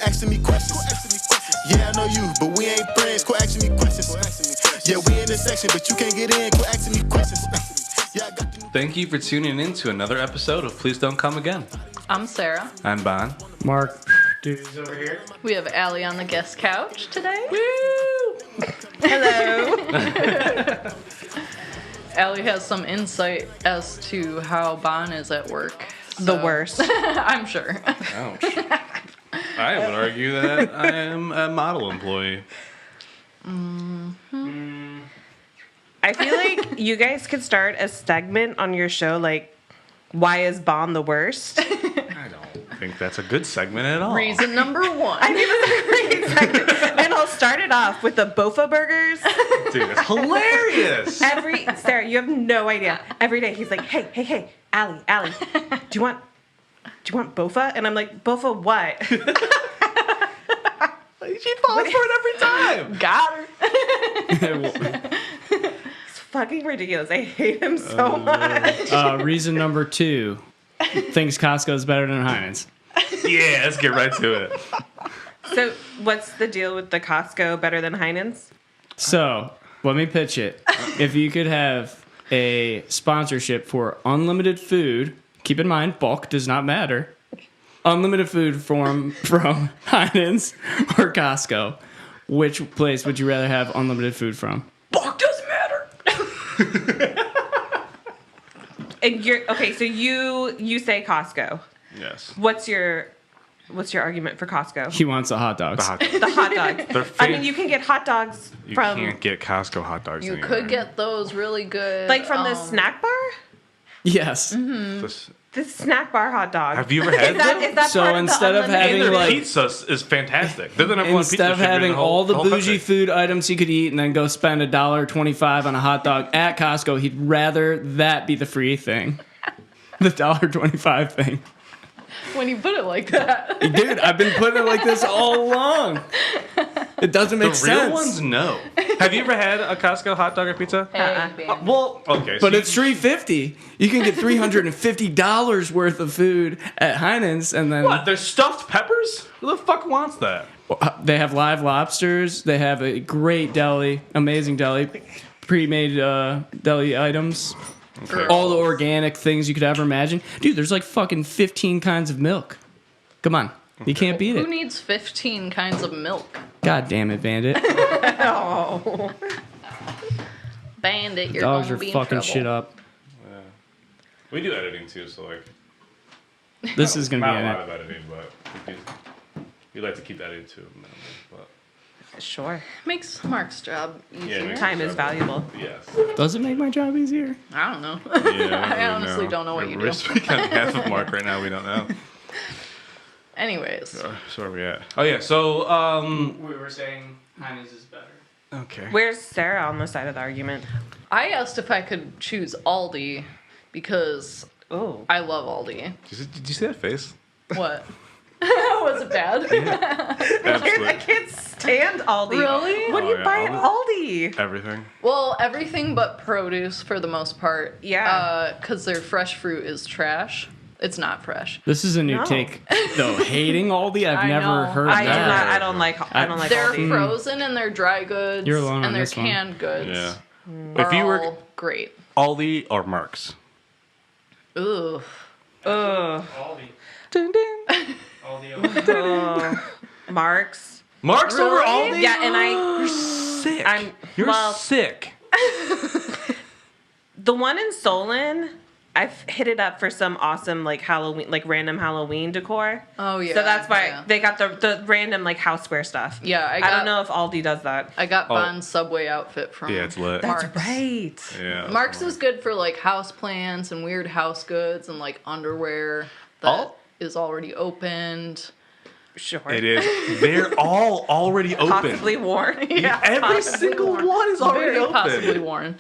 Quit asking me questions. Yeah, I know you, but we ain't friends. Quit asking me questions. Yeah, we in this section, but you can't get in. Quit asking me questions. Yeah, I got the... Thank you for tuning in to another episode of Please Don't Come Again. I'm Sara. I'm Bonn. Mark. Dude's over here. We have Allie on the guest couch today. Woo! Hello. Allie has some insight as to how Bonn is at work. The worst. I'm sure. Ouch. I would argue that I am a model employee. I feel like you guys could start a segment on your show, like, why is Bonn the worst? I don't think that's a good segment at all. Reason number one. I think that's a great segment. And I'll start it off with the Bofa burgers. Dude, it's hilarious. Sarah, you have no idea. Every day he's like, hey, Allie, do you want Bofa? And I'm like, Bofa what? She falls for it every time. Got her. It's fucking ridiculous. I hate him so much. Reason number 2 thinks Costco is better than Heinz. Yeah, let's get right to it. So what's the deal with the Costco better than Heinen's? So, let me pitch it. If you could have a sponsorship for unlimited food, keep in mind, bulk does not matter. Unlimited food from Heinen's or Costco. Which place would you rather have unlimited food from? Bulk doesn't matter. And so you say Costco. Yes. What's your argument for Costco? He wants the hot dogs. The hot dogs. I mean, you can get hot dogs You from can't get Costco hot dogs You anymore. could get those really good. like from the snack bar. Yes. The snack bar hot dog. Have you ever had them? Is that So part instead of of the having, Their like- pizza is fantastic. They're the number one pizza Instead of shipper in having the whole bougie country. food items he could eat and then go spend $1.25 on a hot dog at Costco, he'd rather that be the free thing. The $1.25 thing. when you put it like that. Dude, I've been putting it like this all along. It doesn't make The sense. real ones, no. Have you ever had a Costco hot dog or pizza? Hey, babe. Well, okay. But it's $3.50. You can get $350 worth of food at Heinen's, and then What? There's stuffed peppers? Who the fuck wants that? they have live lobsters. They have a great deli, amazing deli, pre-made deli items. Okay. All the organic things you could ever imagine. Dude, there's like fucking 15 kinds of milk. Come on. You can't beat Who it. needs 15 kinds of milk? God damn it, Bandit. Oh. Bandit, you're Dogs gonna are be in fucking trouble. shit up. We do editing too, so like. This is going to be not a in lot it. of editing, but we like to keep editing too. But Sure. Makes Mark's job easier. makes Time it is better. valuable. Yes. Does it make my job easier? I don't know. Yeah, I honestly don't know what you We're do. speaking on behalf of Mark right now. We don't know. Anyways, So where are we at? Oh yeah. So We were saying Heinen's is better. Okay. Where's Sarah on the side of the argument? I asked if I could choose Aldi because Oh. I love Aldi. Did you see that face? What? Was it bad? I Absolutely. can't stand Aldi. Really? What do Oh, you yeah, buy at Aldi? Everything. Well, everything but produce for the most part. Yeah. Because their fresh fruit is trash. It's not fresh. This is a new No. take, though. Hating Aldi, I've I never know. heard I do that. not. I don't like Their Aldi. frozen and their dry goods You're alone on and their this one. canned goods Yeah. are If you were all great. Aldi or Mark's. Ooh. Ugh. Ding, ding. Ugh. Mark's. Mark's over Aldi? Yeah, and You're sick. You're well, sick. the one in Solon, I've hit it up for some awesome like Halloween, like random Halloween decor. Oh yeah. So that's why yeah. they got the random like houseware stuff. Yeah, I don't know if Aldi does that. I got Oh. Bond's Subway outfit from Yeah, it's lit. Mark's. Right. Yeah. Mark's is good for like house plants and weird house goods and like underwear that is already opened. Sure. It is. They're all already open. Possibly worn. Yeah, Every possibly single worn. one is already Very open. possibly worn.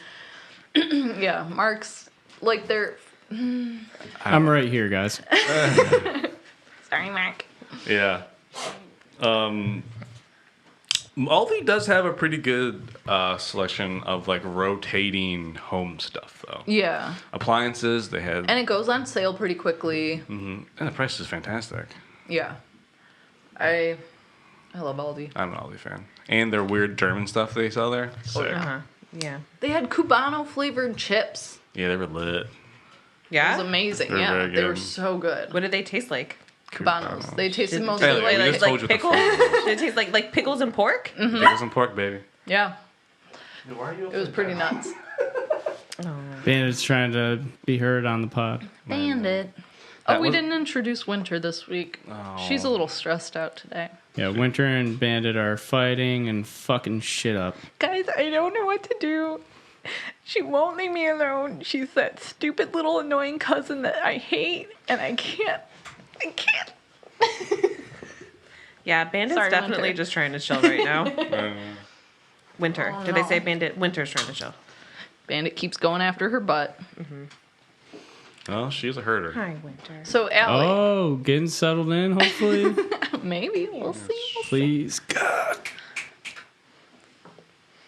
Yeah, Mark's like they're. I'm right here, guys. Sorry, Mark. Yeah. Aldi does have a pretty good selection of like rotating home stuff, though. Yeah, Appliances, they had, and it goes on sale pretty quickly. and the price is fantastic. Yeah, I I love Aldi. I'm an Aldi fan. And their weird German stuff they sell there. Sick. Yeah. They had Cubano flavored chips. Yeah, they were lit. It was Yeah? amazing. They're Yeah, very they were good. so good. What did they taste like? Cubanos. They tasted Did- mostly Hey, we like just told you the pickles? flavor. Did it taste like pickles and pork? Pickles and pork, baby. yeah. It was pretty nuts. Bandit's trying to be heard on the pod. Bandit. That Oh, we was- didn't introduce Winter this week. Oh. She's a little stressed out today. Yeah, Winter and Bandit are fighting and fucking shit up. Guys, I don't know what to do. She won't leave me alone. She's that stupid little annoying cousin that I hate, and I can't. Yeah, Bandit's Sorry, definitely Winter. just trying to chill right now. Winter. Oh, Did they no. say Bandit? Winter's trying to chill. Bandit keeps going after her butt. Oh, she's a herder. Hi, Winter. So, Allie, Oh, getting settled in, hopefully. maybe. We'll see. Please, God.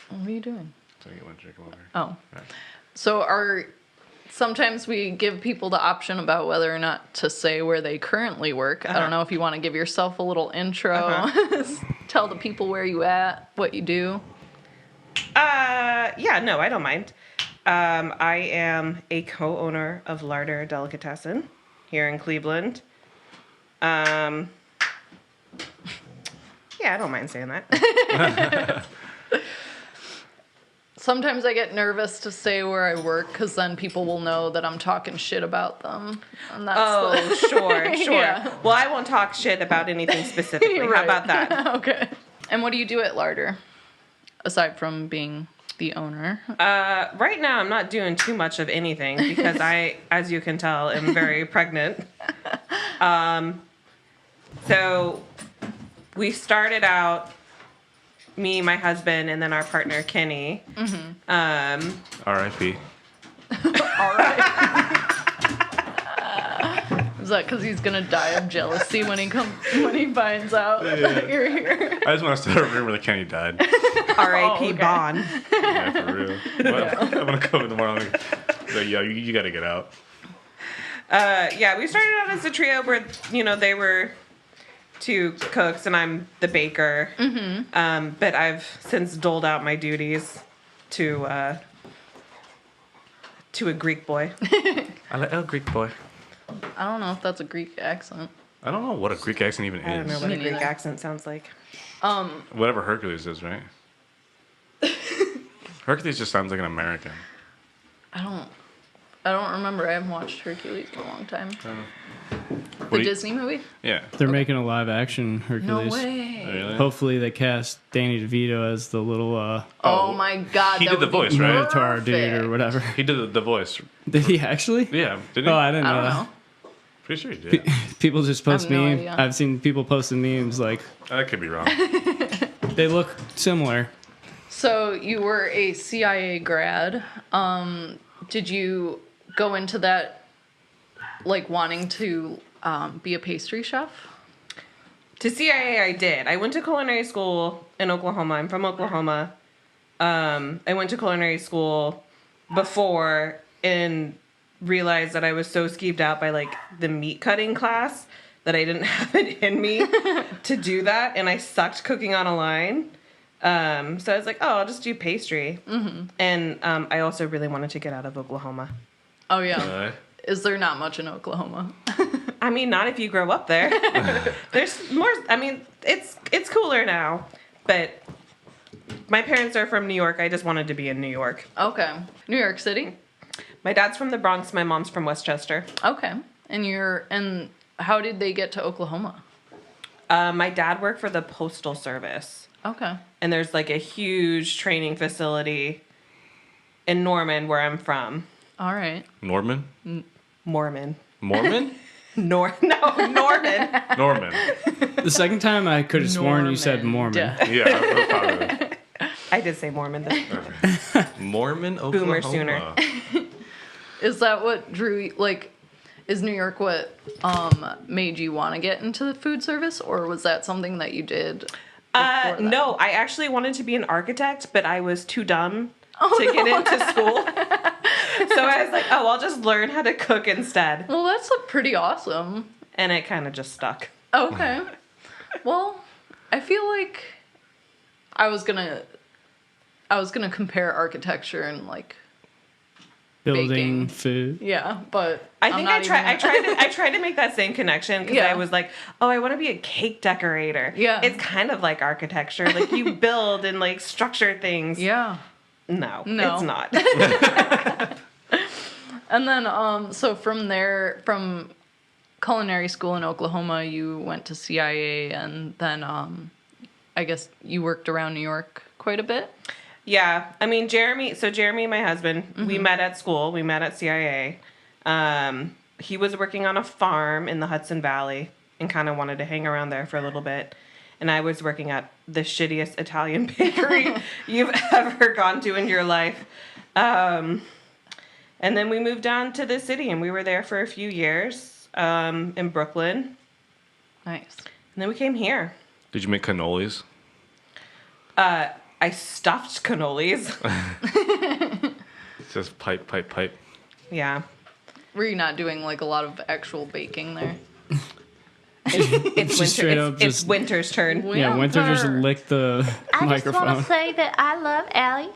Mm-hmm. What are you doing? So you want to come over. Oh. Right. So, sometimes we give people the option about whether or not to say where they currently work. I don't know if you want to give yourself a little intro. Tell the people where you at, what you do. Yeah, no, I don't mind. I am a co-owner of Larder Delicatessen here in Cleveland. Yeah, I don't mind saying that. Sometimes I get nervous to say where I work because then people will know that I'm talking shit about them. And that's Oh, sure. Yeah. Well, I won't talk shit about anything specifically. How Right. about that? Okay. And what do you do at Larder? Aside from being the owner. Right now, I'm not doing too much of anything because I, as you can tell, am very pregnant. So we started out, me, my husband, and then our partner, Kenny. R.I.P. Is that because he's gonna die of jealousy when he finds out that you're here? I just want to start a rumor that Kenny died. R.I.P. okay. Bonn. Yeah, for real. Well, I'm gonna come in tomorrow. Like, yo, you gotta get out. Yeah, we started out as a trio where, they were two cooks and I'm the baker. But I've since doled out my duties to a Greek boy. I like Greek boy. I don't know if that's a Greek accent. I don't know what a Greek accent even I don't know is. what a Me Greek neither. accent sounds like. Whatever Hercules is, right? Hercules just sounds like an American. I don't remember. I haven't watched Hercules in a long time. What The do you- Disney movie? Yeah. They're making a live action No Hercules. way. Really? Hopefully they cast Danny DeVito as the little Oh my god. He that did the would be voice, right? Minotaur dude or perfect. whatever. He did the voice. Did he actually? Yeah, didn't he? Oh, I didn't I know don't that. know. Pretty sure he did. People just post no memes. idea. I've seen people posting memes like That could be wrong. they look similar. So you were a CIA grad. Did you go into that like wanting to be a pastry chef? To CIA, I did. I went to culinary school in Oklahoma. I'm from Oklahoma. I went to culinary school before and realized that I was so skeeved out by like the meat cutting class that I didn't have it in me to do that, and I sucked cooking on a line. So I was like, oh, I'll just do pastry. And I also really wanted to get out of Oklahoma. Oh yeah. Is there not much in Oklahoma? I mean, not if you grow up there. There's more. I mean, it's cooler now, but my parents are from New York. I just wanted to be in New York. Okay. New York City? My dad's from the Bronx. My mom's from Westchester. Okay. And how did they get to Oklahoma? My dad worked for the Postal Service, Okay. and there's like a huge training facility in Norman, where I'm from. All right. Norman? Mormon. Mormon? Norman. Norman. The second time I could have sworn you said Mormon. Yeah, I probably. I did say Mormon though. Mormon, Oklahoma. Boomer sooner. Is that what drew you, like, is New York what made you want to get into the food service, or was that something that you did before that? No, I actually wanted to be an architect, but I was too dumb to get into school. So I was like, oh, I'll just learn how to cook instead. Well, that's pretty awesome. And it kind of just stuck. Okay. Well, I feel like I was gonna compare architecture and like Building baking. food. Yeah, but I I'm think not I tried to make that same connection because Yeah. I was like, oh, I want to be a cake decorator. Yeah. It's kind of like architecture. Like you build and like structure things. Yeah. No, No. it's not. And then so from there, from culinary school in Oklahoma, you went to CIA, and then I guess you worked around New York quite a bit. Yeah, I mean Jeremy, my husband, we met at school. We met at CIA. He was working on a farm in the Hudson Valley and kind of wanted to hang around there for a little bit. And I was working at the shittiest Italian bakery you've ever gone to in your life. And then we moved down to the city, and we were there for a few years in Brooklyn. Nice. And then we came here. Did you make cannolis? I stuffed cannolis. It's just pipe. Yeah. Were you not doing like a lot of actual baking there? It's Just straight winter. up It's just- Winter's turn. Yeah, Winter just Winter. licked the I just want microphone. to say that I love Allie.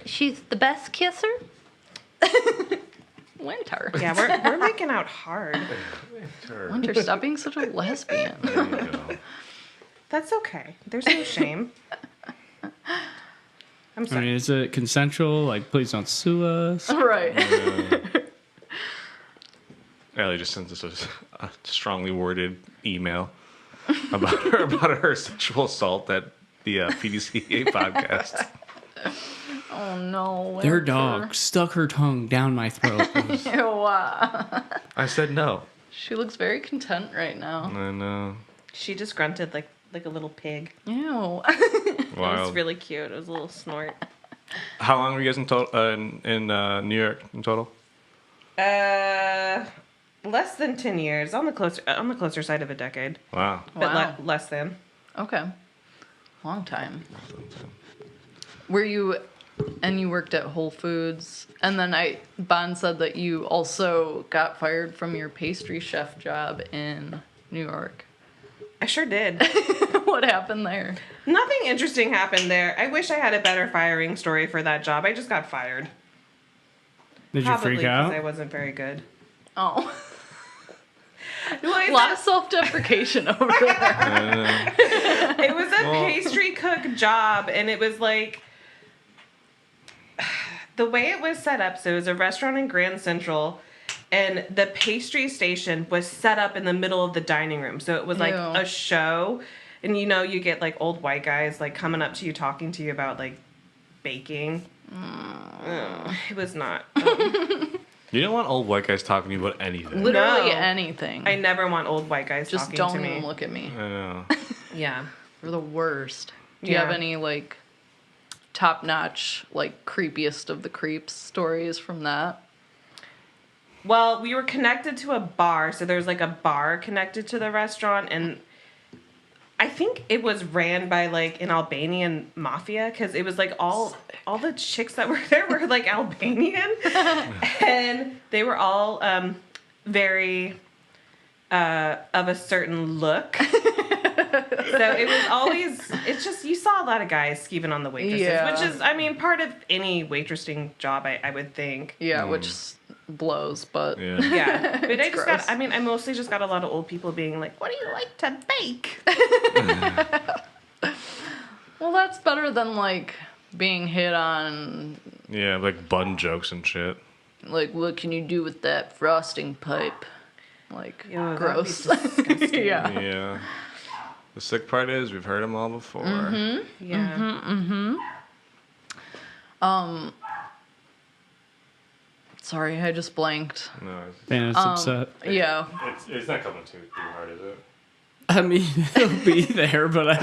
She's the best kisser. Winter. Yeah, we're making out hard. Winter, stop being such a lesbian. There you go. That's okay. There's no shame. I'm I sorry. mean, is it consensual? Like, please don't sue us. Right. Allie just sent us a strongly worded email about her sexual assault at the PDCA podcast. Oh no. Their Winter. dog stuck her tongue down my throat. Ew, I said no. she looks very content right now. And She just grunted like a little pig. Ew. It was wild. really cute. It was a little snort. How long were you guys in total in New York in total? Less than 10 years. On the closer side of a decade, Wow. but Wow. less than. Okay. Long time. Were you, and you worked at Whole Foods, and then Bon said that you also got fired from your pastry chef job in New York. I sure did. What happened there? Nothing interesting happened there. I wish I had a better firing story for that job. I just got fired. Did you Probably freak because out? I wasn't very good. Oh. Well, A lot of self-deprecation over there. it was a pastry cook job, and it was like the way it was set up. So it was a restaurant in Grand Central, and the pastry station was set up in the middle of the dining room. So it was like Ew. a show, and you get like old white guys like coming up to you talking to you about like baking. It was not. You don't want old white guys talking to you about anything. Literally No. anything. I never want old white guys Just talking don't to me. even look at me. I know. Yeah. We're the worst. Do you Yeah. have any like top-notch, like creepiest of the creeps stories from that? Well, we were connected to a bar, so there's like a bar connected to the restaurant, and I think it was ran by like an Albanian mafia because it was like all the chicks that were there were like Albanian, and they were all very of a certain look. So it was always, it's just, you saw a lot of guys skeeving on the waitresses, Yeah. which is, I mean, part of any waitressing job, I would think. Yeah, which blows, but Yeah. Yeah. But I It's just gross. I mostly just got a lot of old people being like, what do you like to bake? well, that's better than like being hit on. Yeah, like bun jokes and shit. Like, what can you do with that frosting pipe? Like, Ew, that'd be gross. disgusting. Yeah. Yeah. The sick part is we've heard them all before. Yeah. Sorry, I just blanked. No, Dana's upset. Yeah. it's not coming too hard, is it? I mean, it'll be there, but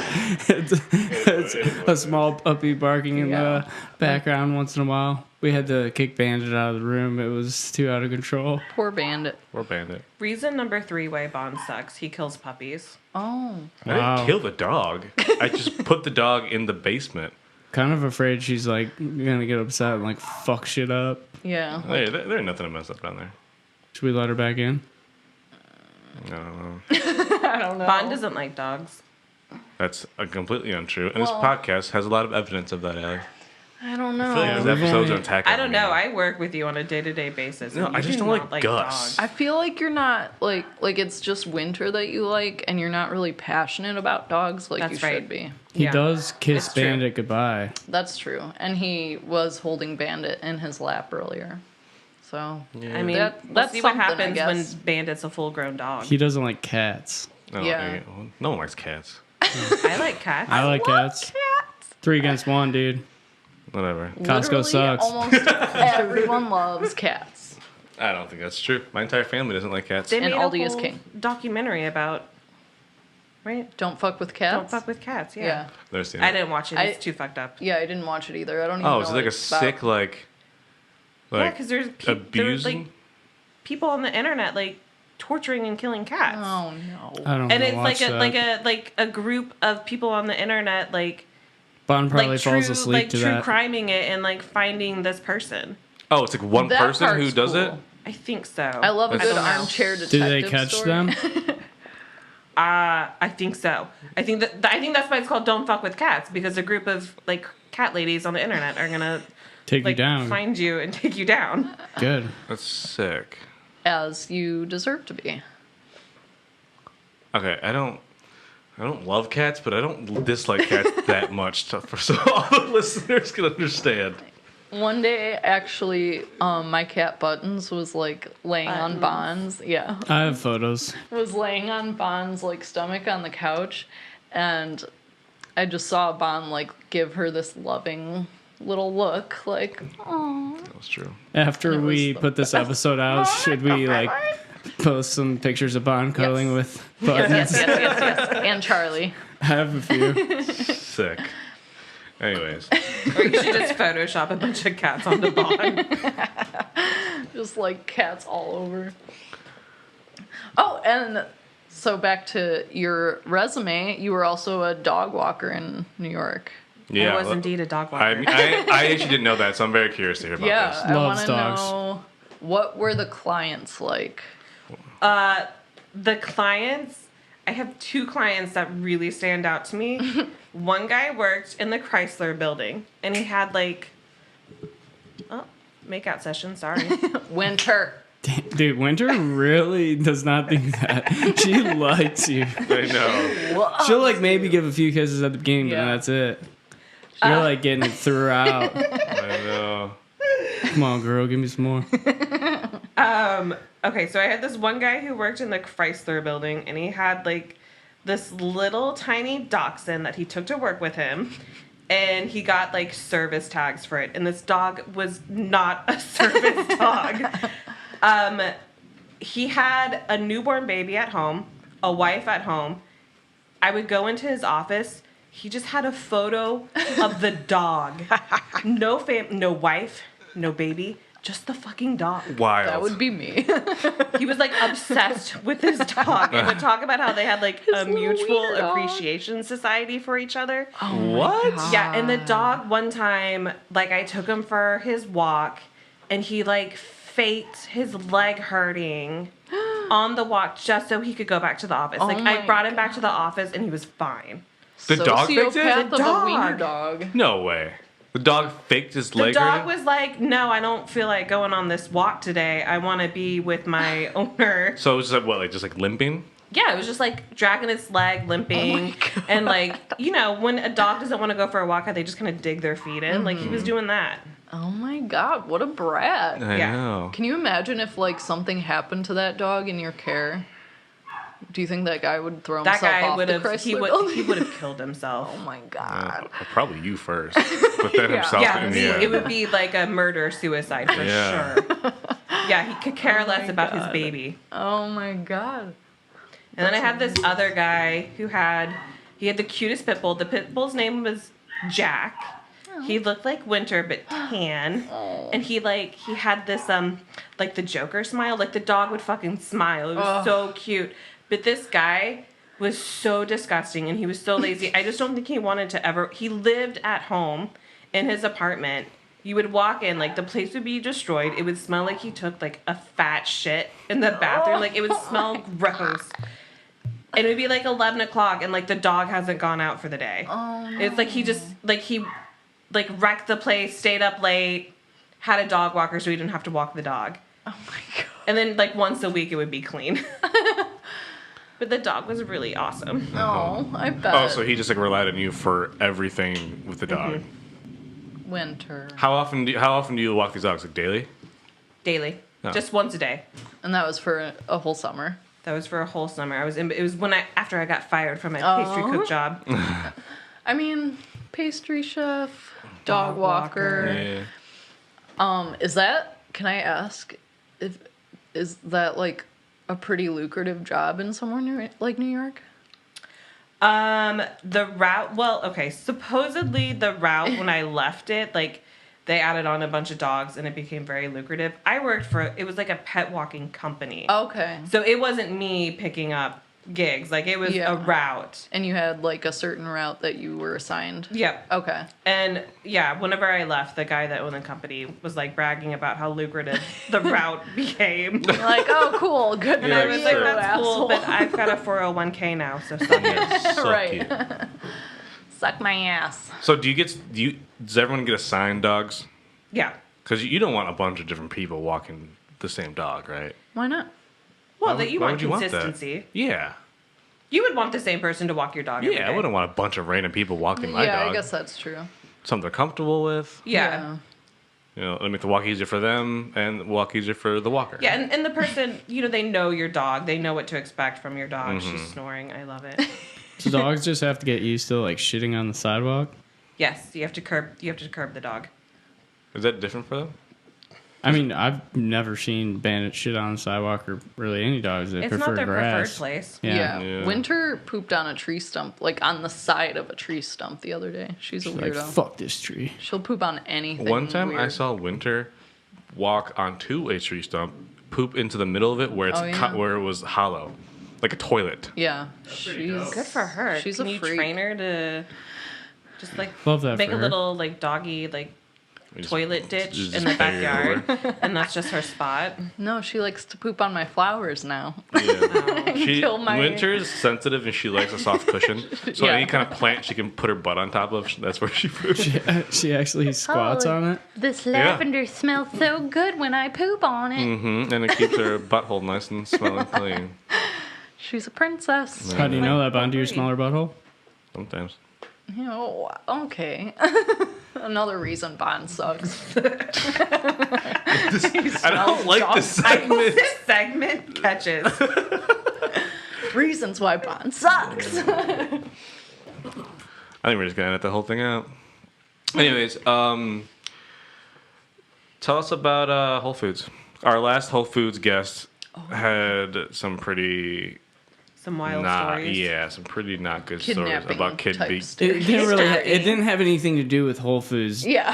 it's a small puppy barking in Yeah. the background once in a while. We had to kick Bandit out of the room. It was too out of control. Poor bandit. Or bandit. Reason number 3 why Bond sucks. He kills puppies. Oh. I didn't Wow. kill the dog. I just put the dog in the basement. Kind of afraid she's like gonna get upset and like fuck shit up. Yeah. Hey, there ain't nothing to mess up down there. Should we let her back in? I don't know. I don't know. Bond doesn't like dogs. That's completely untrue. And this Well- podcast has a lot of evidence of that, Allie. I don't know. I feel like Yeah, these we've episodes only- are attacking I don't know. me. I work with you on a day-to-day basis. No, and I you just do don't not like Gus. dogs. I feel like you're not like it's just Winter that you like, and you're not really passionate about dogs like That's you right. should be. He Yeah. does kiss It's true. Bandit goodbye. That's true, and he was holding Bandit in his lap earlier. So I mean, That- we'll that's see what something, I happens when guess. Bandit's a full-grown dog. He doesn't like cats. No, Yeah. no one likes cats. I like cats. I like cats. 3 against 1, dude. Whatever. Costco literally sucks. Almost everyone loves cats. I don't think that's true. My entire family doesn't like cats. They And made Aldi a is whole king. documentary about, right? Don't fuck with cats. Don't fuck with cats. Yeah. Yeah. Never seen I it. didn't watch it. I- It's too fucked up. Yeah, I didn't watch it either. I don't even Oh, know. is it like a what it's about. sick like Yeah, because there's abusing? like people on the internet like torturing and killing cats. Oh no. I don't And wanna it's watch that. like a group of people on the internet Bon probably like falls true asleep to true that. criming it and like finding this person. Oh, it's like one That person who part's does it? cool. I think so. I love a That's- good I don't know. armchair detective Do they catch story. them? I think so. I think that's why it's called "Don't Fuck with Cats" because a group of like cat ladies on the internet are gonna Take you like down. find you and take you down. Good. That's sick. As you deserve to be. Okay, I don't love cats, but I don't dislike cats that much. So all the listeners can understand. One day, actually, my cat Buttons was like laying on Bond's. Yeah, I have photos. was laying on Bond's like stomach on the couch, and I just saw Bond like give her this loving little look, like, oh. That was true. After And it we was the put this episode out, should we like post some pictures of Bon cuddling with Buttons? Yes, and Charlie. I have a few. Sick. Anyways, Or you should just Photoshop a bunch of cats on the bond. Just like cats all over. Oh, and so back to your resume, you were also a dog walker in New York. yeah. I was indeed a dog walker. I actually didn't know that, so I'm very curious to hear about Yeah, this. I want Loves to dogs. know, what were the clients like? The clients, I have 2 clients that really stand out to me. One guy worked in the Chrysler building, and he had like, makeout session. Sorry. Winter. Dude, Winter really does not think that. She likes you. I know. She'll like maybe give a few kisses at the beginning, but Yeah. then that's it. You're like getting it throughout. I know. Come on, girl, give me some more. Okay, so I had this one guy who worked in the Chrysler building, and he had like this little tiny dachshund that he took to work with him, and he got like service tags for it. And this dog was not a service dog. He had a newborn baby at home, a wife at home. I would go into his office. He just had a photo of the dog. No wife, no baby. Just the fucking dog. Wild. That would be me. He was like obsessed with his dog and would talk about how they had like a little mutual wiener dog. appreciation society for each other. What? Yeah, and the dog one time, like I took him for his walk and he like faked his leg hurting on the walk just so he could go back to the office. Like I my brought him back to the office and he was fine. The dog faked it? Sociopath The of a dog. wiener dog. No way. The dog faked his The leg. dog hurting? was like, "No, I don't feel like going on this walk today. I want to be with my owner." So it was just like what, like just like limping? Yeah, it was just like dragging its leg, limping, and like, you know, when a dog doesn't want to go for a walk, how they just kind of dig their feet in. Like he was doing that. Oh my god, what a brat. I Yeah. know. Can you imagine if like something happened to that dog in your care? Do you think that guy would throw That himself guy off would the have Chrysler building? he would have killed himself. Oh my god. Probably you first, but then himself Yeah, in the end. it would be like a murder suicide for Yeah. sure. Yeah, he could care less about his God. baby. Oh my god. And then I had this other guy who had the cutest pit bull. The pit bull's name was Jack. He looked like Winter but tan. And he had this like the Joker smile. Like the dog would fucking smile. It was so cute. But this guy was so disgusting and he was so lazy. I just don't think he wanted to ever. He lived at home in his apartment. You would walk in, like the place would be destroyed. It would smell like he took like a fat shit in the bathroom. Like it would smell gross. And it would be like 11 o'clock and like the dog hasn't gone out for the day. Oh, no. It's like he wrecked the place, stayed up late, had a dog walker so he didn't have to walk the dog. Oh my god. And then like once a week it would be clean. But the dog was really awesome. Oh, I bet. Oh, so he just like relied on you for everything with the dog. Winter. How often do you walk these dogs? Like daily? Daily. Oh. Just once a day. And that was for a whole summer. That was for a whole summer. It was after I got fired from my pastry cook job. I mean, pastry chef, dog walker. Yeah. Is that, can I ask, is that like a pretty lucrative job in somewhere like New York? The route, well, okay, supposedly the route when I left it, like they added on a bunch of dogs and it became very lucrative. I worked it was like a pet walking company. Okay. So it wasn't me picking up gigs, like it was Yeah. a route. And you had like a certain route that you were assigned? Yep. Okay. And yeah, whenever I left, the guy that owned the company was like bragging about how lucrative the route became. You're like, oh, cool, good And for I you, was like, that's cool, asshole. but I've got a 401k now, so suck it. Suck Right. you. Suck my ass. So does everyone get assigned dogs? Yeah. Because you don't want a bunch of different people walking the same dog, right? Why not? Well, Why that you why want would you want that? consistency. Yeah. You would want the same person to walk your dog every Yeah, day. I wouldn't want a bunch of random people walking my Yeah, dog. I guess that's true. Something they're comfortable with. Yeah. You know, it'll make the walk easier for them and walk easier for the walker. Yeah, and the person, they know your dog. They know what to expect from your dog. Mm-hmm. She's snoring. I love it. So dogs just have to get used to like shitting on the sidewalk. Yes, you have to curb the dog. Is that different for them? I mean, I've never seen Bandit shit on the sidewalk or really any dogs that It's prefer not their grass. preferred place. Yeah. Yeah. Winter pooped on a tree stump, like on the side of a tree stump the other day. She's a Like, weirdo. fuck this tree. She'll poop on anything. One time I weird. saw Winter walk onto a tree stump, poop into the middle of it where it's Oh, yeah. where it was hollow, like a toilet. Yeah, she's Good for her. She's Can a you freak. train her to just like Love that make for a her. little like doggy like Just- toilet ditch just in the bury it backyard, and that's just her spot? No, she likes to poop on my flowers now. Yeah. Kill my- Winter is sensitive and she likes a soft cushion. So Yeah. any kind of plant she can put her butt on top of, that's where she poops. She actually squats Oh, on it. This Yeah. lavender smells so good when I poop on it. Mm-hmm. And it keeps her butthole nice and smelling clean. She's a princess. How do you know that, Bond? Do you smell her butthole? Sometimes. You know, okay. Another reason Bond sucks. I don't like this I hope segment. this segment catches. Reasons why Bond sucks. I think we're just gonna edit the whole thing out. Anyways, tell us about Whole Foods. Our last Whole Foods guest had some pretty Some wild stories. yeah, some pretty not good stories Kidnapping about kid type be- It stories. didn't really. It didn't have anything to do with Whole Foods. Yeah.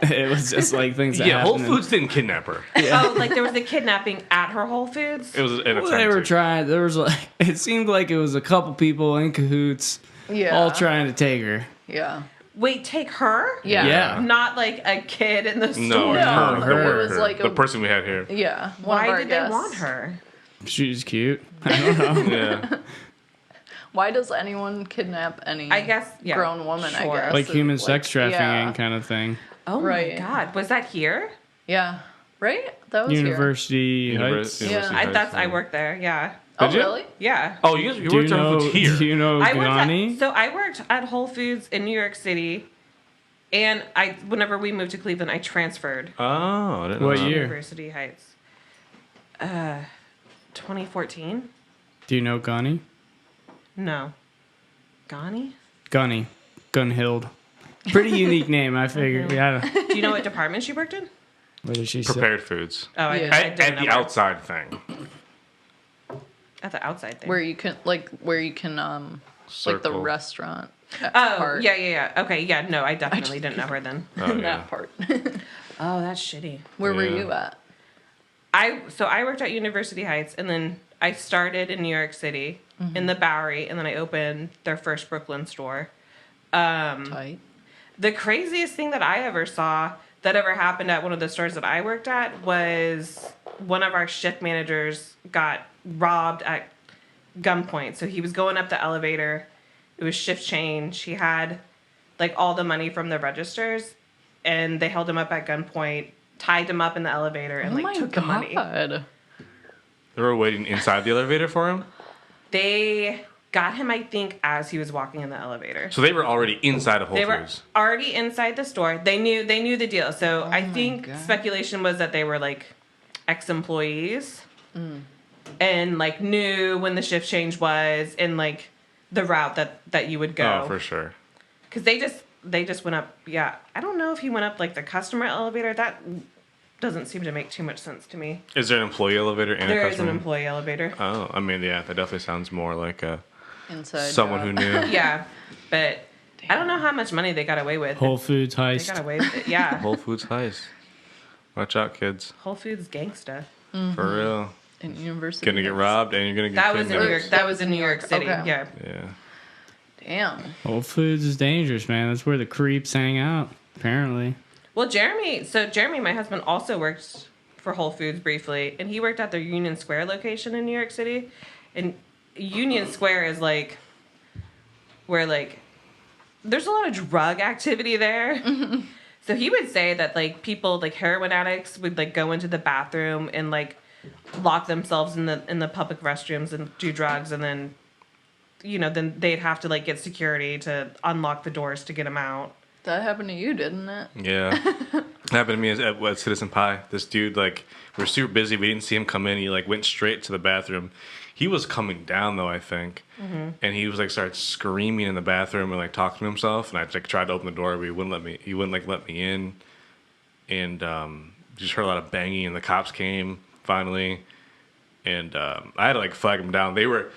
It was just like things that Yeah, Whole happened. Foods didn't kidnap her. Oh, like there was a kidnapping at her Whole Foods? It was an attempt. Well, they were to. trying. There was like it seemed like it was a couple people in cahoots, Yeah. all trying to take her. Yeah. Wait, take her? Yeah. Yeah. Not like a kid in the No, store. it's No, her. her. It was like the a- person we had here. Yeah. One of Why our did guests. they want her? She's cute. I don't know. Yeah. Why does anyone kidnap any I guess, yeah. grown woman, Sure. I guess? Like human Like, sex trafficking yeah. kind of thing. Oh Right. my god. Was that here? Yeah. Right? That was here. University Heights. University Yeah. Heights, I worked there, yeah. Oh, Did you? really? Yeah. Oh, you Do you worked on know? Foods here. Do you know I Ghani? worked at Whole Foods in New York City, and whenever we moved to Cleveland, I transferred Oh, I didn't know What that. year? University Heights. 2014? Do you know Ghani? No. Ghani? Gunny. Gunhild. Pretty unique name, I figured. Yeah. Do you know what department she worked in? What did she say? Prepared foods. Oh, I Yeah. At didn't know the where. outside thing. At the outside thing. Where you can like like the Circle. restaurant. Oh, part. yeah. Okay, yeah, no, I definitely didn't know her then. Oh, yeah. That part. Oh, that's shitty. Where were Yeah. you at? I worked at University Heights, and then I started in New York City in the Bowery, and then I opened their first Brooklyn store. Tight. The craziest thing that I ever saw that ever happened at one of the stores that I worked at was one of our shift managers got robbed at gunpoint. So he was going up the elevator. It was shift change. He had like all the money from the registers, and they held him up at gunpoint, tied him up in the elevator, and like took the money. They were waiting inside the elevator for him? They got him, I think, as he was walking in the elevator. So they were already inside of Whole They were Foods. already inside the store. They knew the deal. So I think speculation was that they were like ex-employees and like knew when the shift change was and like the route that you would go. Oh, for sure. Because they just went up. Yeah, I don't know if he went up like the customer elevator. That doesn't seem to make too much sense to me. Is there an employee elevator and a There is customer? an employee elevator. Oh, I mean, yeah, that definitely sounds more like Inside someone who knew. Yeah, but I don't know how much money they got away with. Whole Foods They heist. got away with it. Yeah, Whole Foods heist. Watch out, kids. Whole Foods gangsta. For real. in university. Gonna get robbed and you're gonna get That was in New kidnapped. York. That was in New York City. Okay. Yeah. Yeah. Damn. Whole Foods is dangerous, man. That's where the creeps hang out, apparently. Well, Jeremy, my husband, also worked for Whole Foods briefly, and he worked at their Union Square location in New York City. And Union Square is like where like there's a lot of drug activity there. So he would say that like people like heroin addicts would like go into the bathroom and like lock themselves in the public restrooms and do drugs, and then then they'd have to like get security to unlock the doors to get them out. That happened to you, didn't it? Yeah. It happened to me at Citizen Pie. This dude, like, we were super busy. We didn't see him come in. He, like, went straight to the bathroom. He was coming down, though, I think. And he was, like, started screaming in the bathroom and, like, talking to himself. And I, like, tried to open the door, but he wouldn't, like, let me in. And just heard a lot of banging, and the cops came, finally. And I had to, like, flag them down. They were...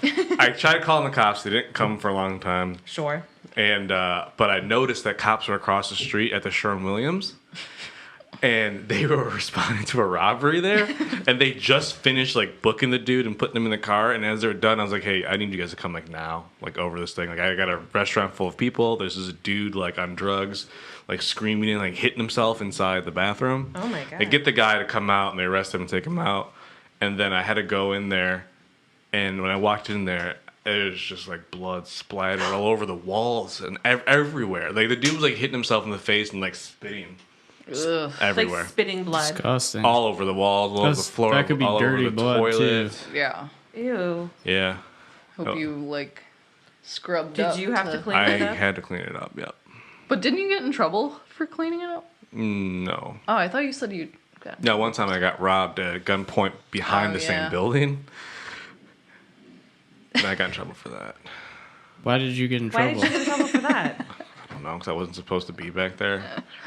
I tried calling the cops. They didn't come for a long time. Sure. And but I noticed that cops were across the street at the Sherwin-Williams, and they were responding to a robbery there. And they just finished like booking the dude and putting him in the car. And as they were done, I was like, "Hey, I need you guys to come like now, like over this thing. Like I got a restaurant full of people. There's this dude like on drugs, like screaming and like hitting himself inside the bathroom. Oh my god. They get the guy to come out, and they arrest him and take him out. And then I had to go in there, and when I walked in there, it was just like blood splattered all over the walls and everywhere. Like the dude was like hitting himself in the face and like spitting Ugh. everywhere, Like spitting blood. Disgusting. all over the walls, all over the That's- floor, that could be all dirty over the blood, toilet. too. Yeah. Ew. Yeah, Hope Oh. you like scrubbed Did up. you have to clean I it up? had to clean it up. Yep. But didn't you get in trouble for cleaning it up? No. Oh, I thought you said you got. No, one time I got robbed at gunpoint behind Oh, the yeah. same building. And I got in trouble for that. Why did you get in Why trouble? did you get in trouble for that? I don't know, because I wasn't supposed to be back there,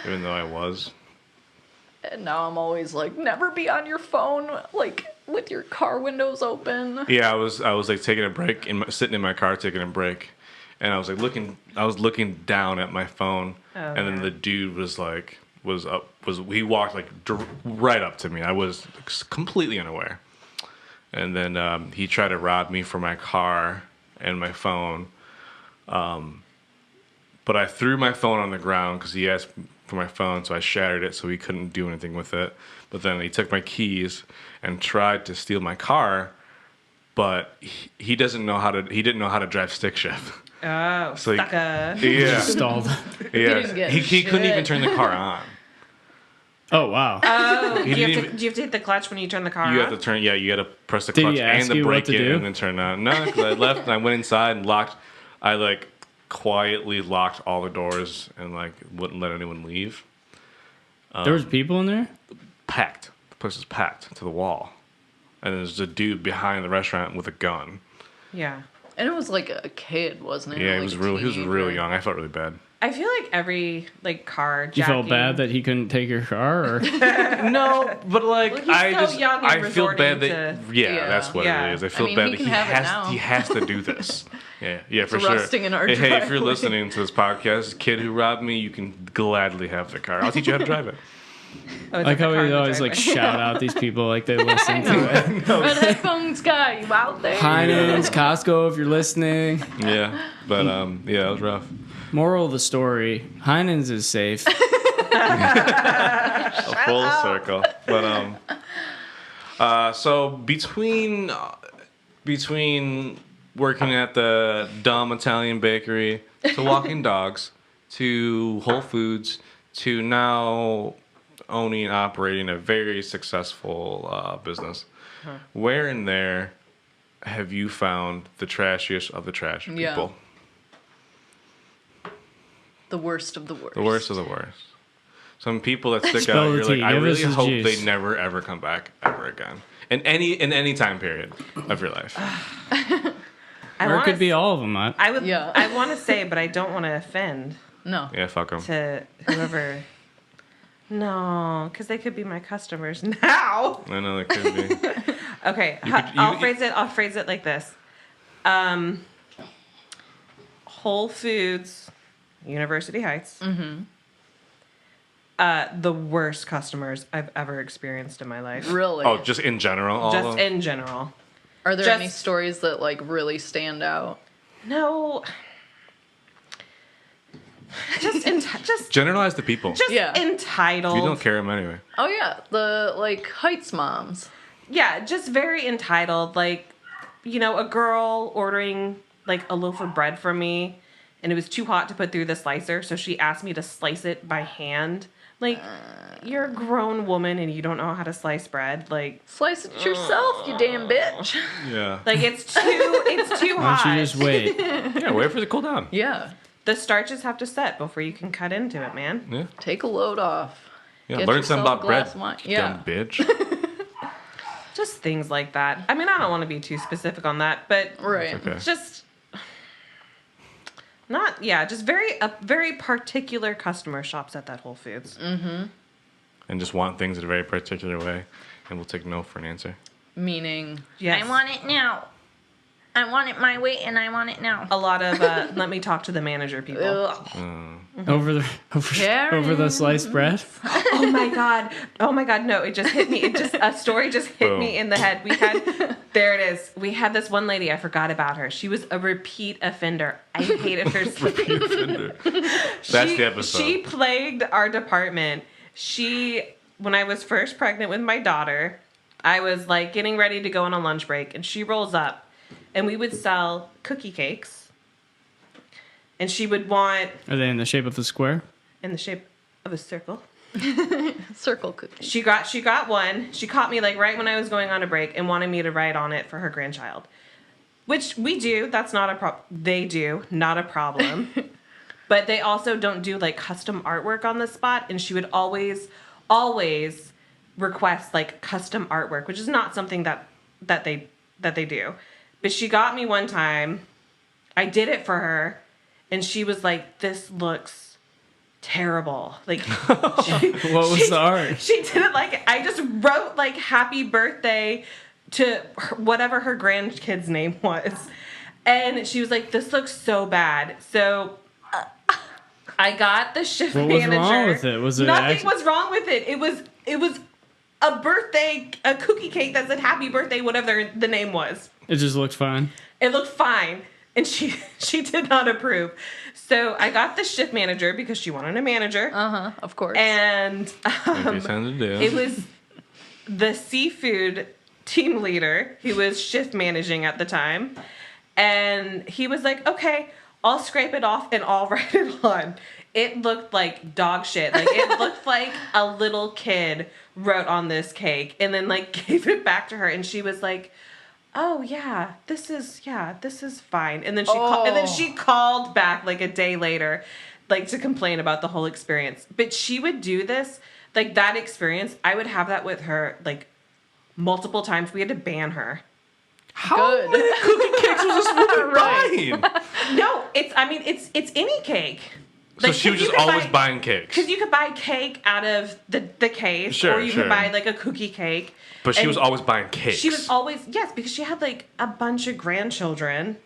even though I was. And now I'm always like, never be on your phone, like with your car windows open. Yeah, I was like taking a break, sitting in my car taking a break, and I was looking down at my phone, and then yeah. the dude he walked like right up to me. I was completely unaware, and then he tried to rob me for my car and my phone, but I threw my phone on the ground because he asked for my phone, so I shattered it so he couldn't do anything with it. But then he took my keys and tried to steal my car, but he didn't know how to drive stick shift. Oh, So sucker. Yeah, Stalled. didn't get he couldn't even shit. turn the car on. Oh, wow. Oh, He do you didn't have to hit the clutch when you turn the car You off? have to turn. Yeah, you got to press the Did clutch he ask and the you what brake to in do? and then turn it on. No, because I left and I went inside and locked. I like quietly locked all the doors and like wouldn't let anyone leave. There was people in there? Packed. The place was packed to the wall, and there's a dude behind the restaurant with a gun. Yeah. And it was like a kid, wasn't it? Yeah, Like he was a really teenager. young. I felt really bad. I feel like every like car jacking. You felt bad that he couldn't take your car? Or No, but like Well, he's still young and I feel bad resorting that to- yeah, Yeah. that's what Yeah. it is. I feel mean, bad he that can have it now. he has to do this. Yeah, for sure. rusting in our Hey, if you're driveway. listening to this podcast, kid who robbed me, you can gladly have the car. I'll teach you how to drive it. Oh, it's like a how car in we the always like driveway. shout out these people like they listen to it. Red headphones guy, you out there? Heinen's, Costco, if you're listening. Yeah, but yeah, that was rough. Moral of the story, Heinen's is safe. A full circle. But so between between working at the dumb Italian bakery to walking dogs to Whole Foods to now owning and operating a very successful business. Where in there have you found the trashiest of the trash Yeah. people? The worst of the worst. The worst of the worst. Some people that stick Spill out, the you're like, tea. I Give us really the hope juice. they never ever come back ever again. In any time period of your life. Or it could be all of them. I would. Yeah. I want to say, but I don't want to offend No. Yeah, fuck them. to whoever. No, because they could be my customers now. I know it could be. Okay, You could- I'll phrase it like this. Whole Foods, University Heights. Mm-hmm. The worst customers I've ever experienced in my life. Really? Oh, just in general? All of Just them? in general. Are there just- any stories that like really stand out? No. Just Generalize the people. Yeah. entitled. You don't care them anyway. Oh yeah, the like Heights moms. Yeah, just very entitled. Like, a girl ordering like a loaf of bread from me, and it was too hot to put through the slicer, so she asked me to slice it by hand. Like, you're a grown woman and you don't know how to slice bread. Like, Slice it yourself, you damn bitch. Yeah. like it's too Why hot. don't you just wait? Yeah, wait for it to cool down. Yeah. The starches have to set before you can cut into it, man. Yeah. Take a load off. Yeah. Get Learn something yourself about a glass bread. of wine. You Yeah. dumb bitch. Just things like that. I mean, I don't want to be too specific on that, but Right. Okay. just not, just very particular customer shops at that Whole Foods. And just want things in a very particular way. And we'll take no for an answer. Meaning Yes. I want it now. I want it my way and I want it now. a lot of let me talk to the manager people. ugh. over the sliced bread. Oh my god, no, it just hit me. A story just hit me in the head. There it is. We had this one lady, I forgot about her. She was a repeat offender. I hated her so That's the episode. She plagued our department. When I was first pregnant with my daughter, I was like getting ready to go on a lunch break, and she rolls up, and we would sell cookie cakes. And she would want Are they in the shape of the square? in the shape of a circle. Circle cookies. She got one. She caught me like right when I was going on a break and wanted me to write on it for her grandchild. Which we do. That's not a problem. They do. Not a problem. But they also don't do like custom artwork on the spot. And she would always request like custom artwork, which is not something that they do. But she got me one time. I did it for her. And she was like, "This looks terrible." Like, What was the art? She did it like, I just wrote like happy birthday to whatever her grandkid's name was. And she was like, "This looks so bad." So I got the shift What was manager. wrong with it? Was it Nothing was wrong with it. It was a cookie cake that said happy birthday, whatever the name was. It just looked fine. It looked fine. And she did not approve. So I got the shift manager because she wanted a manager. Of course. And Makes sense to do. it was the seafood team leader who was shift managing at the time. And he was like, "Okay, I'll scrape it off and I'll write it on." It looked like dog shit. Like, it looked like a little kid wrote on this cake and then like gave it back to her. And she was like, "Oh yeah, this is fine." And then she called back like a day later, like to complain about the whole experience. But she would do this, like that experience. I would have that with her like multiple times. We had to ban her. How many cookie cakes was this woman buying? No, it's any cake. So Like, she was 'cause you just could always buy- buying cakes. Because you could buy cake out of the case, Sure, or you sure. could buy like a cookie cake. But she And was always buying cakes. She was always, yes, because she had like a bunch of grandchildren,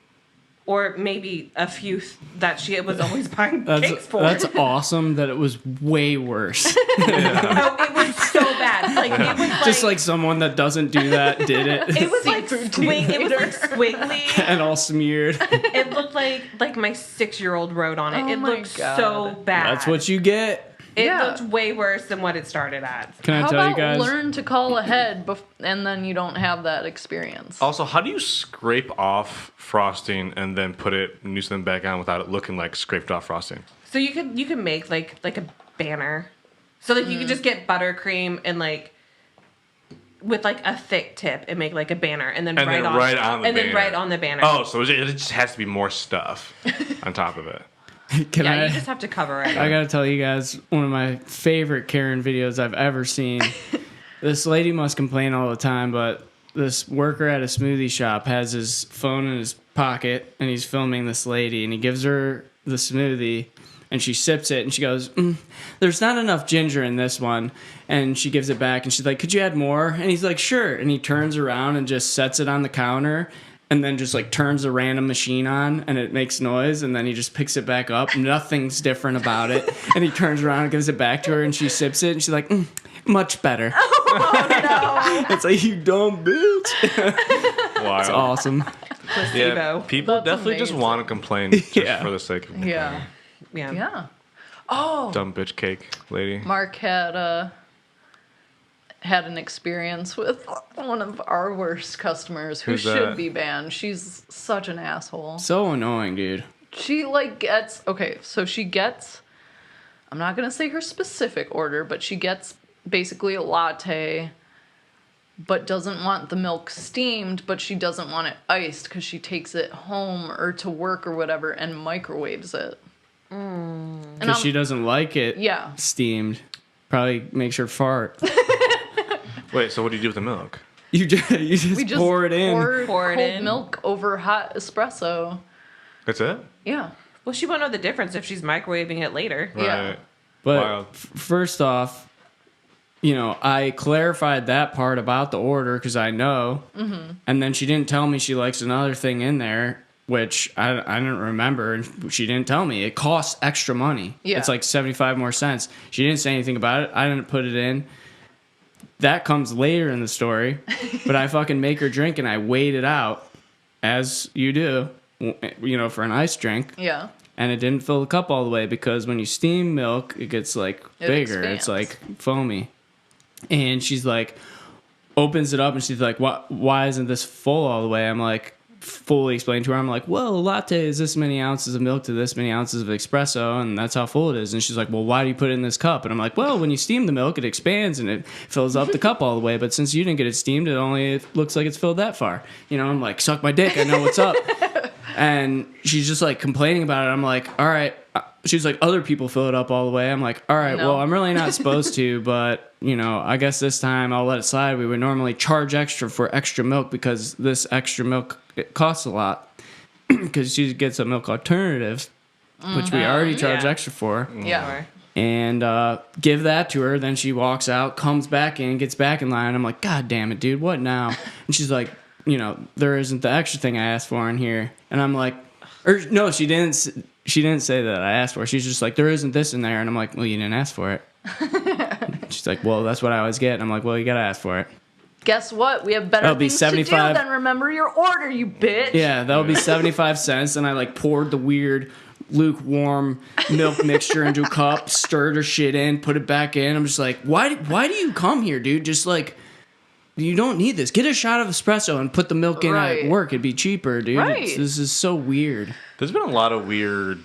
or maybe a few that she was always buying cakes for. That's awesome that it was way worse. Oh, it was so bad. Like it was like, Just like someone that doesn't do that did it. it was like squiggly. And all smeared. It looked like my 6-year-old wrote on it. Oh It my looked God. so bad. That's what you get. It Yeah. looked way worse than what it started at. Can I How tell you about guys? learn to call ahead and then you don't have that experience? Also, how do you scrape off frosting and then put it new something back on without it looking like scraped off frosting? So you can make like a banner. So like you could just get buttercream and like with like a thick tip and make like a banner and then And write then on write on the and then banner. write on the banner. Oh, so it just has to be more stuff on top of it. Can yeah, I? you just have to cover it. I gotta tell you guys, one of my favorite Karen videos I've ever seen. This lady must complain all the time, but this worker at a smoothie shop has his phone in his pocket and he's filming this lady and he gives her the smoothie and she sips it and she goes, there's not enough ginger in this one. And she gives it back and she's like, could you add more? And he's like, sure. And he turns around and just sets it on the counter and then just like turns a random machine on and it makes noise and then he just picks it back up. Nothing's different about it. And he turns around and gives it back to her and she sips it and she's like, much better. Oh, It's like, you dumb bitch. Wow. It's awesome. Placebo. Yeah, people That's definitely just amazing. want to complain just Yeah. for the sake of no. Yeah. Yeah. Yeah. Oh, dumb bitch cake lady. Mark had an experience with one of our worst customers who Who's should that? be banned. She's such an asshole. So annoying, dude. She like gets okay, so she gets I'm not gonna say her specific order, but she gets basically a latte, but doesn't want the milk steamed, but she doesn't want it iced because she takes it home or to work or whatever and microwaves it. And Because she doesn't like it yeah. steamed. Probably makes her fart. Wait, so what do you do with the milk? You just, We just pour it in. Pour it cold in. milk over hot espresso. That's it? Yeah. Well, she won't know the difference if she's microwaving it later. Yeah. Right. But Wild. first off, I clarified that part about the order because I know. Mm-hmm. And then she didn't tell me she likes another thing in there, which I didn't remember. And she didn't tell me. It costs extra money. Yeah. It's like 75 more cents. She didn't say anything about it. I didn't put it in. That comes later in the story. But I fucking make her drink and I wait it out, as you do, for an ice drink. Yeah. And it didn't fill the cup all the way because when you steam milk, it gets like It bigger. expands. It's like foamy. And she's like, opens it up and she's like, why isn't this full all the way? I'm like, fully explained to her. I'm like, well, a latte is this many ounces of milk to this many ounces of espresso, and that's how full it is. And she's like, well, why do you put it in this cup? And I'm like, well, when you steam the milk, it expands and it fills up the cup all the way. But since you didn't get it steamed, it looks like it's filled that far. I'm like, suck my dick. I know what's up. And she's just like complaining about it. I'm like, all right. She's like, other people fill it up all the way. I'm like, all right, No. well, I'm really not supposed to, but, I guess this time I'll let it slide. We would normally charge extra for extra milk because this extra milk, it costs a lot. Because she gets a milk alternative, which we already charge Yeah. extra for. Yeah. Or- And give that to her. Then she walks out, comes back in, gets back in line. I'm like, God damn it, dude, what now? And she's like, there isn't the extra thing I asked for in here. And I'm like, or no, she didn't say that I asked for. She's just like, there isn't this in there. And I'm like, well, you didn't ask for it. She's like, well, that's what I always get. And I'm like, well, you gotta ask for it. Guess what? We have better That'll be things to do 75 than remember your order, you bitch. Yeah, that'll be 75 cents. And I like poured the weird lukewarm milk mixture into a cup, stirred her shit in, put it back in. I'm just like, why do you come here, dude? Just like, you don't need this. Get a shot of espresso and put the milk in Right. at work. It'd be cheaper, dude. Right. This is so weird. There's been a lot of weird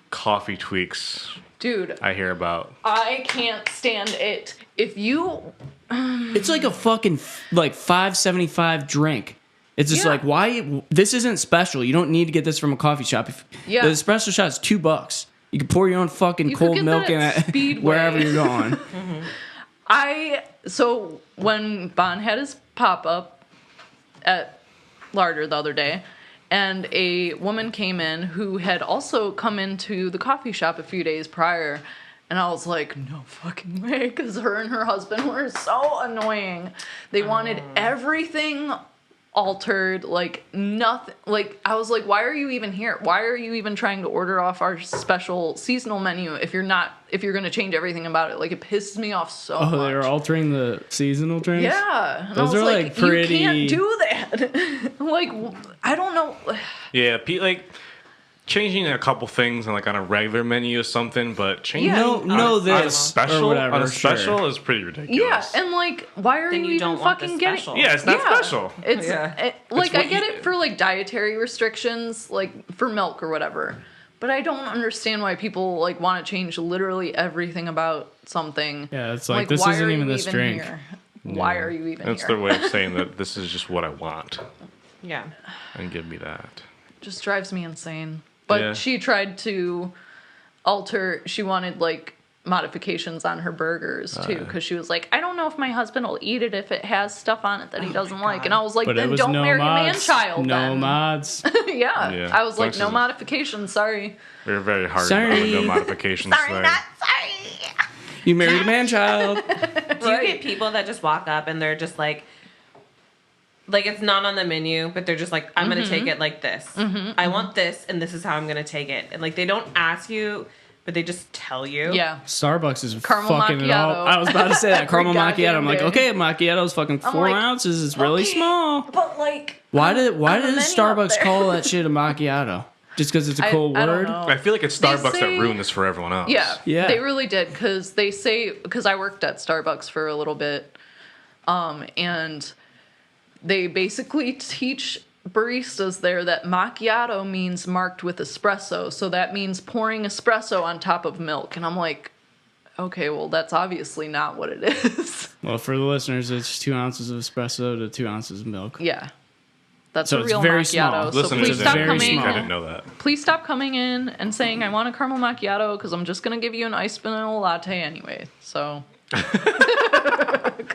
coffee tweaks Dude, I hear about. I can't stand it. If you It's like a fucking like $5.75 drink. It's just Yeah. like, why? This isn't special. You don't need to get this from a coffee shop. Yeah. The espresso shot is $2. You can pour your own fucking You could cold get milk that in at it Speedway. wherever you're going. So when Bonn had his pop-up at Larder the other day, and a woman came in who had also come into the coffee shop a few days prior, and I was like, no fucking way, because her and her husband were so annoying. They wanted everything altered, like nothing. Like I was like, why are you even here? Why are you even trying to order off our special seasonal menu if you're going to change everything about it? Like it pisses me off so much. Oh, they were altering the seasonal drinks? Yeah. And Those I was are, like, pretty- You can't do that. Like, I don't know. Yeah, changing a couple things on a regular menu or something, but changing Yeah. No, on a this special or whatever. on a special sure. is pretty ridiculous. Yeah, and like, why are Then you you even don't want the fucking getting? special. Yeah, it's not special. It's Yeah. like what I get you- it for like dietary restrictions, like for milk or whatever. But I don't understand why people like want to change literally everything about something. Yeah, it's like, this why isn't are even you this even drink. here? Why are you even That's here? their way of saying that this is just what I want, Yeah. and give me that. Just drives me insane. But Yeah. she tried to alter. She wanted like modifications on her burgers too, because she was like, I don't know if my husband will eat it if it has stuff on it that he doesn't like. And I was like, But it then was don't no marry mods. a man-child. No then. mods. yeah. Yeah. I was like, Thanks no to- modifications. Sorry. We were very hard Sorry. on the no modifications thing. You married a man child. Do you get people that just walk up and they're just like it's not on the menu, but they're just like, I'm gonna take it like this. I want this, and this is how I'm gonna take it. And like they don't ask you, but they just tell you. Yeah. Starbucks is Caramel fucking it all. macchiato. I was about to say that Every caramel macchiato. goddamn I'm like, day. okay, macchiato's fucking 4 like, ounces. It's really okay. small. But like, Why did on the menu Starbucks up there. call that shit a macchiato? Just because it's a cool I don't word? know. I feel like it's They Starbucks say- that ruined this for everyone else. Yeah, Yeah. they really did because they say because I worked at Starbucks for a little bit, and they basically teach baristas there that macchiato means marked with espresso, so that means pouring espresso on top of milk, and I'm like, okay, well that's obviously not what it is. Well, for the listeners, it's 2 ounces of espresso to 2 ounces of milk. Yeah, that's So a it's real very macchiato. small. So Listeners, please it's stop very coming. small. I didn't know that. Please stop coming in and saying I want a caramel macchiato because I'm just gonna give you an iced vanilla latte anyway. So.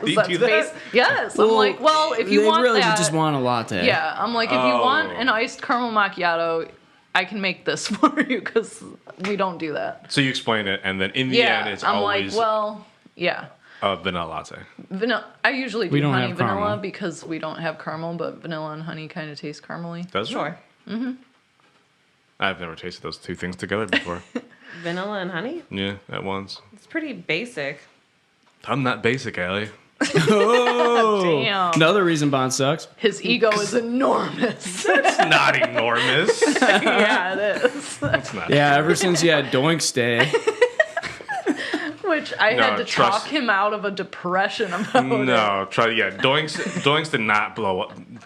Do you do that? Yes, I'm like, well, if you they want really that, just want a latte. yeah, I'm like, if you want an iced caramel macchiato, I can make this for you because we don't do that. So you explain it, and then in the end, it's I'm always like, well, yeah, a vanilla latte. vanilla. I usually do We don't honey have vanilla caramel. because we don't have caramel, but vanilla and honey kind of taste caramely. Does it? Sure. I've never tasted those two things together before. Vanilla and honey? Yeah, at once. It's pretty basic. I'm not basic, Allie. Oh, Damn. another reason Bond sucks. His ego is enormous. It's not enormous. Yeah, it is. It's not. Yeah, ever since you had Doinks Day. Which I No, had to trust- talk him out of a depression about. it. No, try. Yeah, Doinks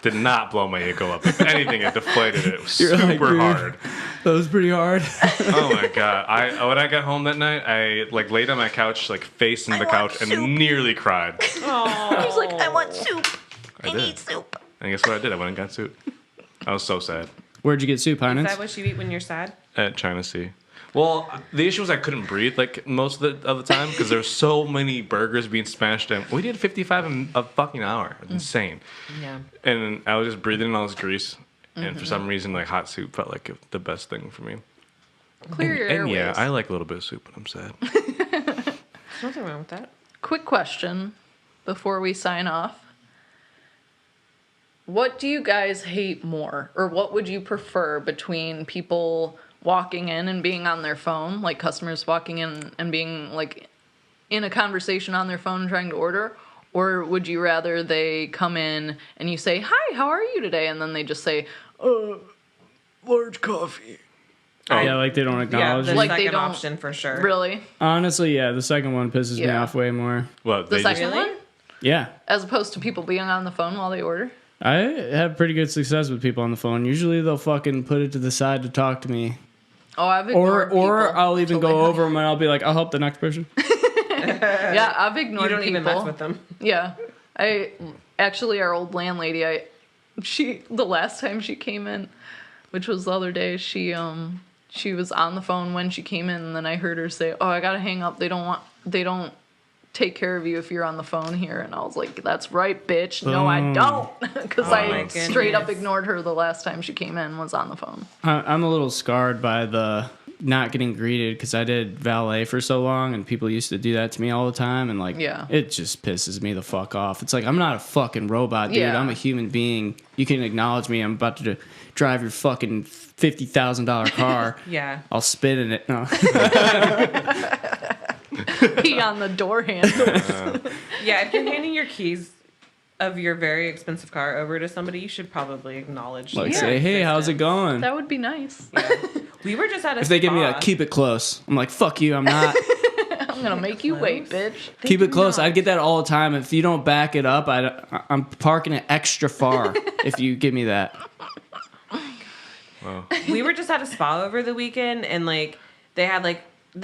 did not blow my ego up. If anything, it deflated it You're like, super dude. hard. That was pretty hard. Oh my god! When I got home that night, I laid on my couch, facing the want couch, soup. and nearly cried. Oh. He's like, I want soup. I I did. need soup. And guess what I did? I went and got soup. I was so sad Where'd you get soup, Is Heinens? that what you eat when you're sad? at China Sea. Well, the issue was I couldn't breathe most of the time because there were so many burgers being smashed in. We did 55 in a fucking hour. It's insane. Yeah. And I was just breathing in all this grease. And for some reason, hot soup felt like the best thing for me. Clear your And airways. yeah, I like a little bit of soup when I'm sad. There's nothing wrong with that. Quick question before we sign off. What do you guys hate more? Or what would you prefer between people walking in and being on their phone, like customers walking in and being in a conversation on their phone trying to order? Or would you rather they come in and you say, hi, how are you today? And then they just say, large coffee. Yeah, like they don't Yeah, acknowledge the it. Like they second don't- option for sure. Really? Honestly, yeah, the second one pisses me Yeah. off way more. Well, The they second Really? one? Yeah. As opposed to people being on the phone while they order? I have pretty good success with people on the phone. Usually they'll fucking put it to the side to talk to me. Oh, I've Or ignored people I'll even till go they- over them and I'll be like, I'll help the next person. Yeah, I've ignored You don't people. even mess with them. Yeah, our old landlady. The last time she came in, which was the other day, she was on the phone when she came in, and then I heard her say, "Oh, I gotta hang up. They don't take care of you if you're on the phone here." And I was like, "That's right, bitch. No, I don't," because my I straight up goodness. ignored her the last time she came in and was on the phone. I'm a little scarred by the not getting greeted because I did valet for so long and people used to do that to me all the time and Yeah. it just pisses me the fuck off. It's like I'm not a fucking robot, dude. Yeah. I'm a human being. You can acknowledge me. I'm about to drive your fucking $50,000 car. Yeah. I'll spit in it. No. Pee on the door handle. Yeah, if you're handing your keys of your very expensive car over to somebody, you should probably acknowledge. Like their say, hey, how's it existence. going? That would be nice. Yeah. We were just at a If they give me a spa. keep it close, I'm like, fuck you, I'm not. I'm gonna make you wait, bitch. Keep it do close. not. I'd get that all the time. If you don't back it up, I'm parking it extra far if you give me that. We were just at a spa over the weekend, and they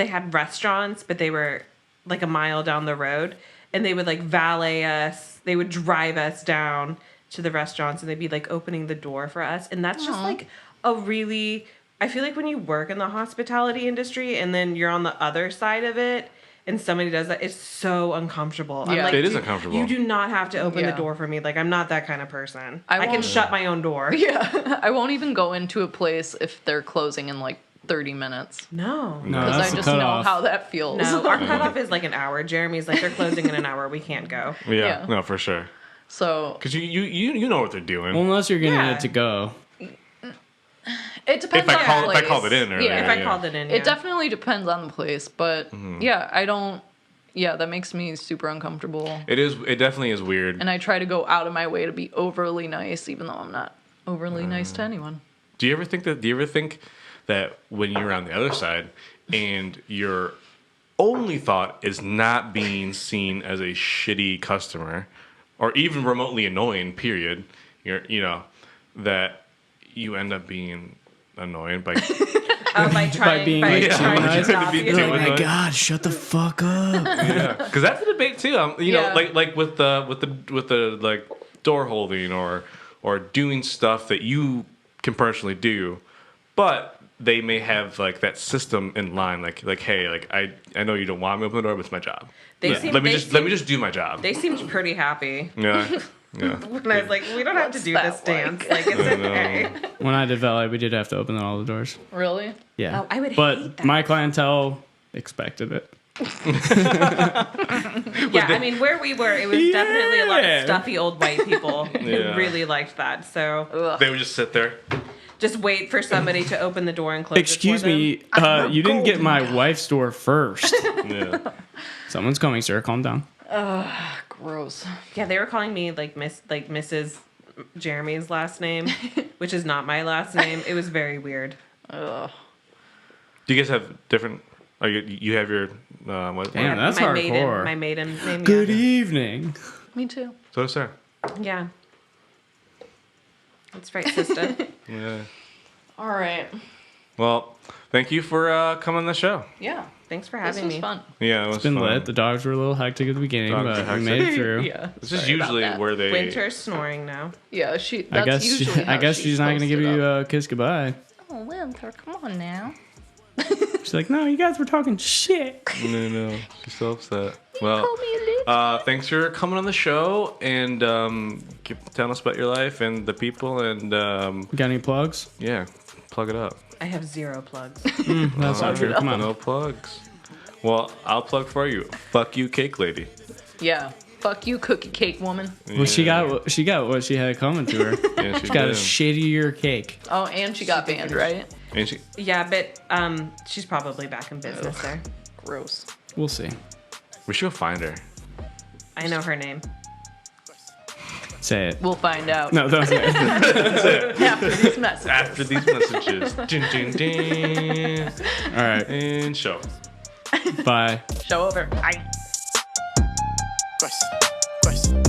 had restaurants, but they were like a mile down the road, and they would like valet us. They would drive us down to the restaurants, and they'd be like opening the door for us, and that's just like a really. I feel like when you work in the hospitality industry, and then you're on the other side of it. And somebody does that, it's so uncomfortable. I'm Yeah. like, It is uncomfortable. You do not have to open the Yeah. door for me. Like, I'm not that kind of person. I I can won't- shut my own door. Yeah, I won't even go into a place if they're closing in like 30 minutes. No. No, Because that's I the just know cutoff. how that feels. No, our cutoff is like an hour. Jeremy's like, they're closing in an hour. We can't go. Yeah, Yeah. no, for sure. So Because you know what they're doing. Well, unless you're getting Yeah. it to go. it depends if I on the place. called it in earlier. Yeah. If I called it in, It definitely depends on the place, but yeah, I don't. Yeah, that makes me super uncomfortable. It is. It definitely is weird. And I try to go out of my way to be overly nice, even though I'm not overly nice to anyone. Do you ever think that when you're on the other side and your only thought is not being seen as a shitty customer or even remotely annoying, period, that you end up being annoyed by by trying, being, by like, trying too nice. to not To be be too annoying. Oh my annoying. god, shut the fuck up. because that's a debate too. You Yeah. know, like with the like door holding or doing stuff that you can personally do, but they may have like that system in line. Like hey, like I know you don't want me to open the door, but it's my job. They let, seem- let me they just seem- do my job. They seemed pretty happy. Yeah. Yeah. And I was like, we don't have to do that this dance. like? Like, it's okay. When I did valet, we did have to open all the doors. Really? Yeah. Oh, I would but hate that. my clientele expected it. Yeah, I mean, where we were, it was definitely a lot Yeah. of stuffy old white people Yeah. who really liked that. So Ugh. They would just sit there. just wait for somebody to open the door and close Excuse it for them. me, you didn't get my wife's door first. Yeah. Someone's coming, sir. Calm down. Gross. Yeah, they were calling me like Mrs. Jeremy's last name, which is not my last name. It was very weird. Ugh. Do you guys have different? Are you have your what? Damn, that's my hardcore. my maiden name. Good yeah. evening. Me too. So Sarah. Yeah. That's right, sister. Yeah. All right. Well, thank you for coming on the show. Yeah. Thanks for This having was me. fun. Yeah, it was It's been fun. lit. The dogs were a little hectic at the beginning, Dogs but are we hectic. made it through. Yeah. This is sorry about usually that. where they. Winter's snoring now. Yeah, that's I guess usually I how guess she she's not going to give posted you up. a kiss goodbye. Oh, Winter, come on now. She's like, no, you guys were talking shit. No, she's so upset. Well, Call me a little. thanks for coming on the show and telling us about your life and the people and Got any plugs? yeah, plug it up. I have 0 plugs. That's not true. Come on. No plugs. Well, I'll plug for you. Fuck you, cake lady. Yeah. Fuck you, cookie cake woman. Well, she got what she had coming to her. Yeah, she She got a did. shittier cake. Oh, and she got banned, right? And she, Yeah, but she's probably back in business there. Gross. We'll see. we should go find her. I know her name. Say it. We'll find out No, don't say it. after these messages. After these messages. Ding, ding, ding. All right. And show. Bye. Show over. Bye. Question.